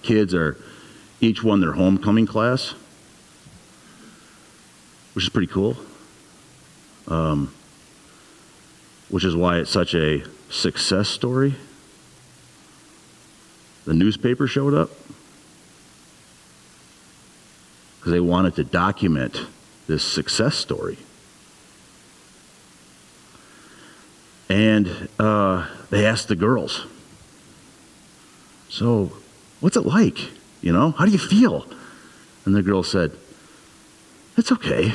kids are each won their homecoming class, which is pretty cool. Which is why it's such a success story. The newspaper showed up because they wanted to document this success story. And they asked the girls, so what's it like? You know, how do you feel? And the girl said, it's okay.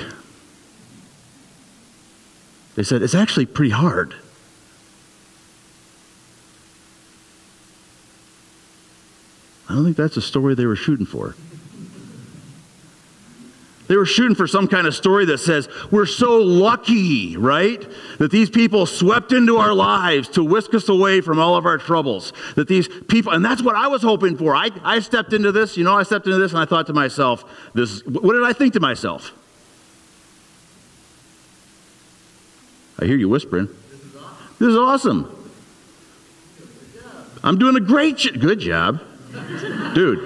They said, it's actually pretty hard. I don't think that's a story they were shooting for. They were shooting for some kind of story that says, we're so lucky, right? That these people swept into our lives to whisk us away from all of our troubles. That these people, and that's what I was hoping for. I stepped into this, and I thought to myself, what did I think to myself? I hear you whispering. This is awesome. I'm doing a great job. Good job. Dude.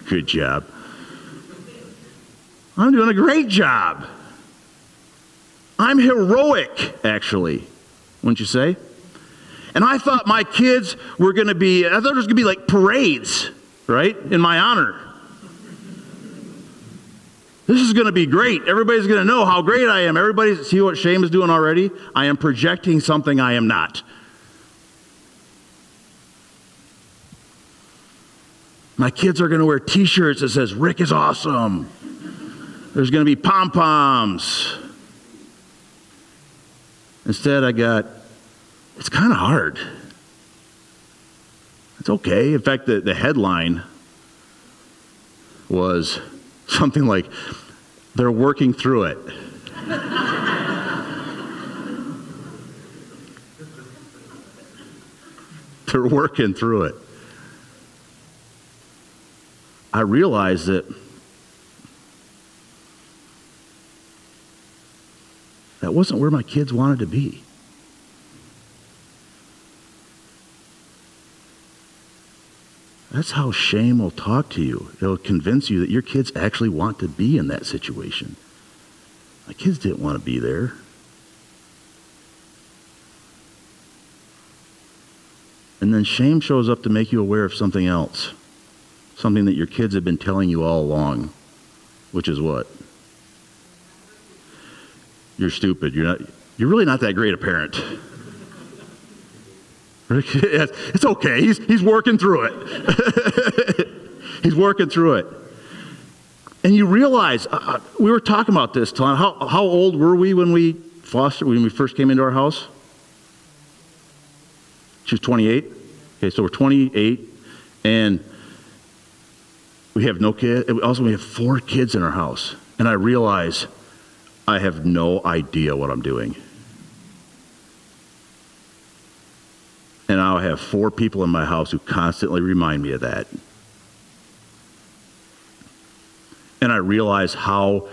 Good job. I'm doing a great job. I'm heroic, actually, wouldn't you say? And I thought my kids were going to be, I thought there was going to be like parades, right, in my honor. This is going to be great. Everybody's going to know how great I am. See what Shame is doing already? I am projecting something I am not. My kids are going to wear t-shirts that says, Rick is awesome. There's going to be pom-poms. Instead, I got, it's kind of hard. It's okay. In fact, the headline was something like, they're working through it. They're working through it. I realized that that wasn't where my kids wanted to be. That's how shame will talk to you. It'll convince you that your kids actually want to be in that situation. My kids didn't want to be there. And then shame shows up to make you aware of something else. Something that your kids have been telling you all along, which is what? You're stupid. You're really not that great a parent. It's okay. He's working through it. He's working through it. And you realize, we were talking about this, Talon. How old were we when we first came into our house? She was 28. Okay, so we're 28, and we have no kids. Also, we have 4 kids in our house. And I realize I have no idea what I'm doing. And I'll have 4 people in my house who constantly remind me of that. And I realize how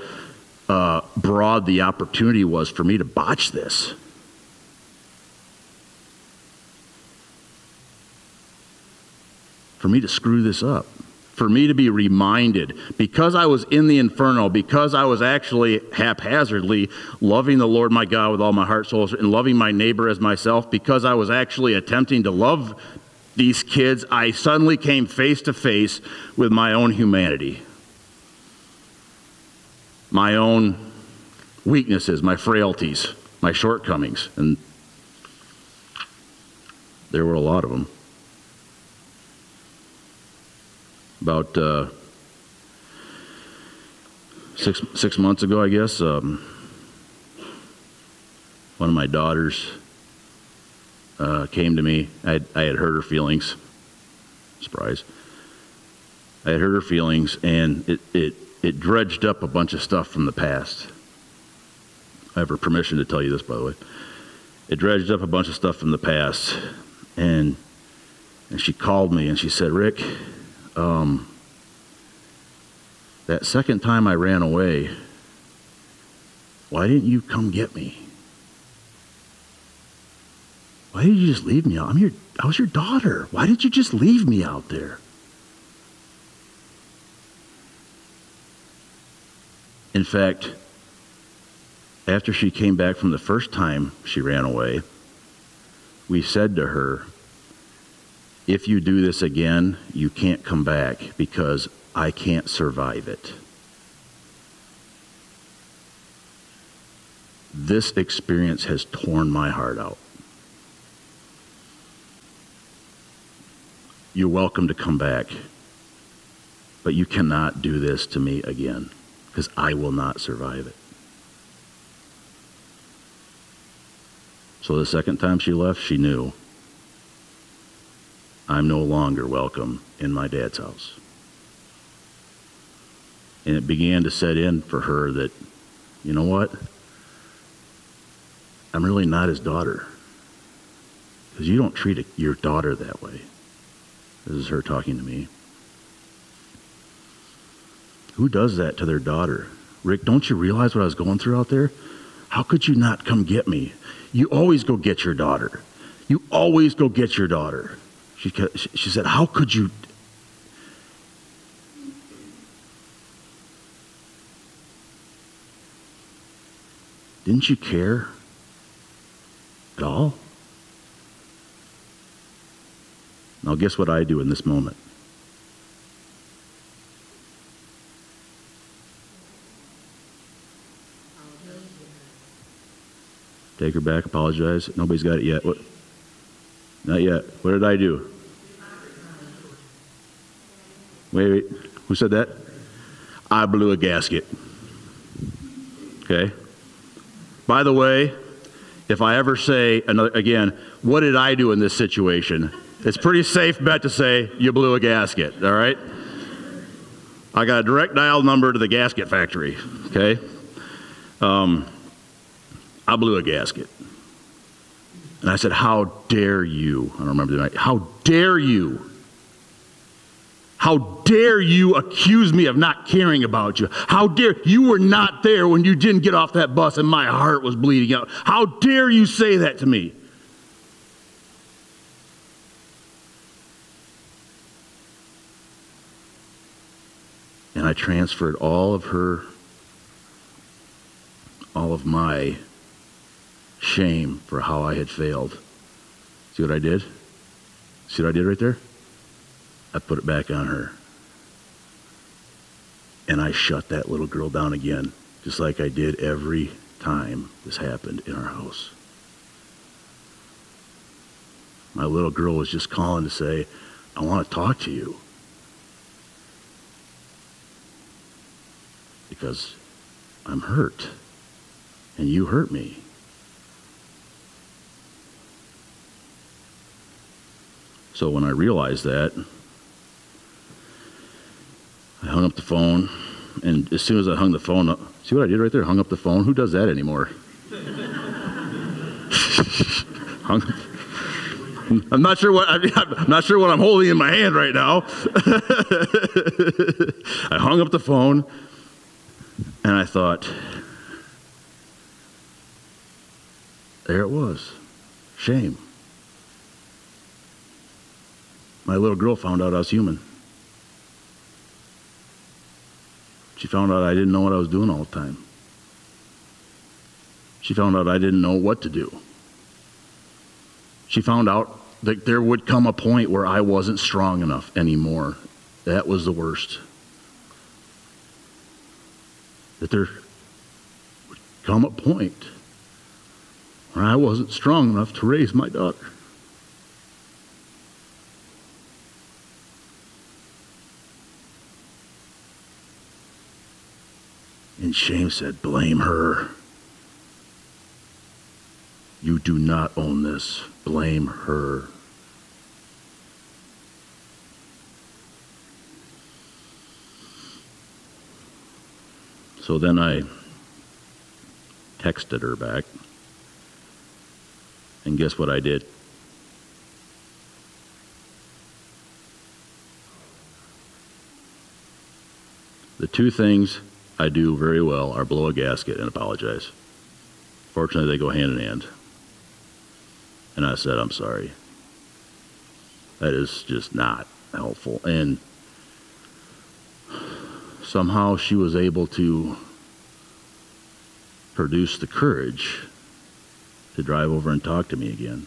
broad the opportunity was for me to botch this. For me to screw this up. For me to be reminded, because I was in the inferno, because I was actually haphazardly loving the Lord my God with all my heart, soul, and loving my neighbor as myself, because I was actually attempting to love these kids, I suddenly came face to face with my own humanity. My own weaknesses, my frailties, my shortcomings, and there were a lot of them. About 6 months ago, I guess, one of my daughters came to me. I had hurt her feelings. Surprise. I had hurt her feelings, and it dredged up a bunch of stuff from the past. I have her permission to tell you this, by the way. It dredged up a bunch of stuff from the past, and she called me and she said, Rick, that second time I ran away, why didn't you come get me? Why did you just leave me out? I was your daughter. Why did you just leave me out there? In fact, after she came back from the first time she ran away, we said to her, if you do this again, you can't come back because I can't survive it. This experience has torn my heart out. You're welcome to come back, but you cannot do this to me again because I will not survive it. So the second time she left, she knew, I'm no longer welcome in my dad's house. And it began to set in for her that, you know what? I'm really not his daughter. Because you don't treat your daughter that way. This is her talking to me. Who does that to their daughter? Rick, don't you realize what I was going through out there? How could you not come get me? You always go get your daughter. You always go get your daughter. She said, how could you? Didn't you care at all? Now guess what I do in this moment? Take her back, apologize. Nobody's got it yet. What? Not yet. What did I do? Wait. Who said that? I blew a gasket. Okay? By the way, if I ever say, again, what did I do in this situation? It's pretty safe bet to say, you blew a gasket, all right? I got a direct dial number to the gasket factory, okay? I blew a gasket. And I said, how dare you? I don't remember the night. How dare you? How dare you accuse me of not caring about you? How dare you were not there when you didn't get off that bus and my heart was bleeding out? How dare you say that to me? And I transferred all of my shame for how I had failed. See what I did? See what I did right there? I put it back on her. And I shut that little girl down again, just like I did every time this happened in our house. My little girl was just calling to say, I want to talk to you. Because I'm hurt. And you hurt me. So when I realized that, I hung up the phone, and as soon as I hung the phone up, see what I did right there? Hung up the phone? Who does that anymore? I'm not sure what I'm holding in my hand right now. I hung up the phone, and I thought, there it was, shame. My little girl found out I was human. She found out I didn't know what I was doing all the time. She found out I didn't know what to do. She found out that there would come a point where I wasn't strong enough anymore. That was the worst. That there would come a point where I wasn't strong enough to raise my daughter. And shame said, blame her. You do not own this. Blame her. So then I texted her back. And guess what I did? The two things I do very well are blow a gasket and apologize. Fortunately, they go hand in hand. And I said, I'm sorry. That is just not helpful. And somehow she was able to produce the courage to drive over and talk to me again.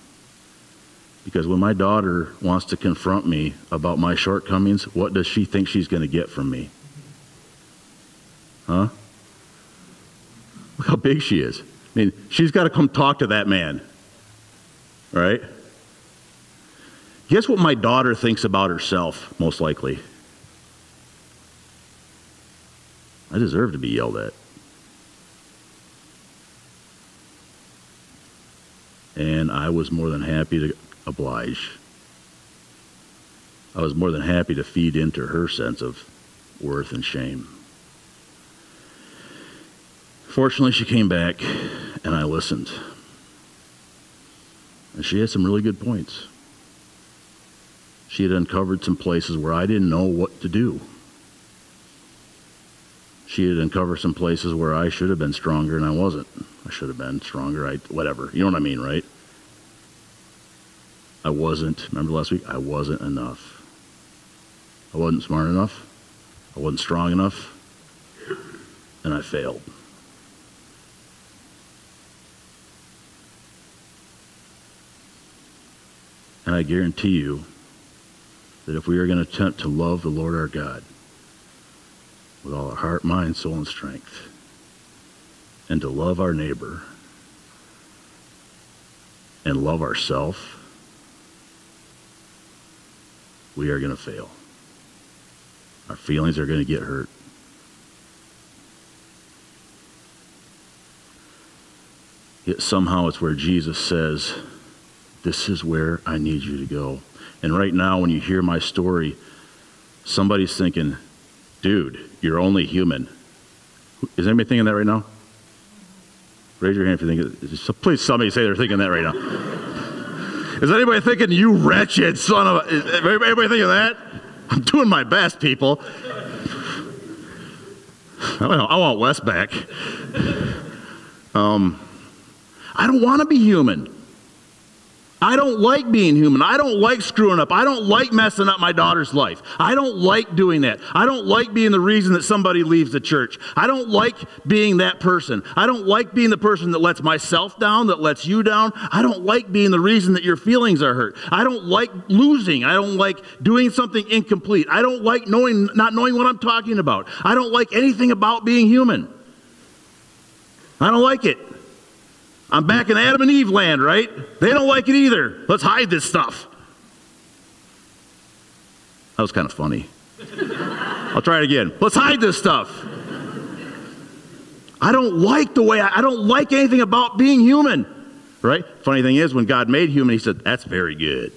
Because when my daughter wants to confront me about my shortcomings, what does she think she's going to get from me? Huh? Look how big she is. I mean, she's got to come talk to that man. Right? Guess what my daughter thinks about herself, most likely? I deserve to be yelled at. And I was more than happy to oblige. I was more than happy to feed into her sense of worth and shame. Fortunately, she came back, and I listened. And she had some really good points. She had uncovered some places where I didn't know what to do. She had uncovered some places where I should have been stronger, and I wasn't. I should have been stronger, whatever. You know what I mean, right? I wasn't, remember last week? I wasn't enough. I wasn't smart enough. I wasn't strong enough. And I failed. And I guarantee you that if we are going to attempt to love the Lord our God with all our heart, mind, soul, and strength, and to love our neighbor and love ourselves, we are going to fail. Our feelings are going to get hurt. Yet somehow it's where Jesus says, this is where I need you to go. And right now, when you hear my story, somebody's thinking, dude, you're only human. Is anybody thinking that right now? Raise your hand if you're thinking. So please, somebody say they're thinking that right now. Is anybody thinking, you wretched son of a... Is anybody thinking that? I'm doing my best, people. I want Wes back. I don't want to be human. I don't like being human. I don't like screwing up. I don't like messing up my daughter's life. I don't like doing that. I don't like being the reason that somebody leaves the church. I don't like being that person. I don't like being the person that lets myself down, that lets you down. I don't like being the reason that your feelings are hurt. I don't like losing. I don't like doing something incomplete. I don't like not knowing what I'm talking about. I don't like anything about being human. I don't like it. I'm back in Adam and Eve land, right? They don't like it either. Let's hide this stuff. That was kind of funny. I'll try it again. Let's hide this stuff. I don't like I don't like anything about being human, right? Funny thing is, when God made human, he said, that's very good.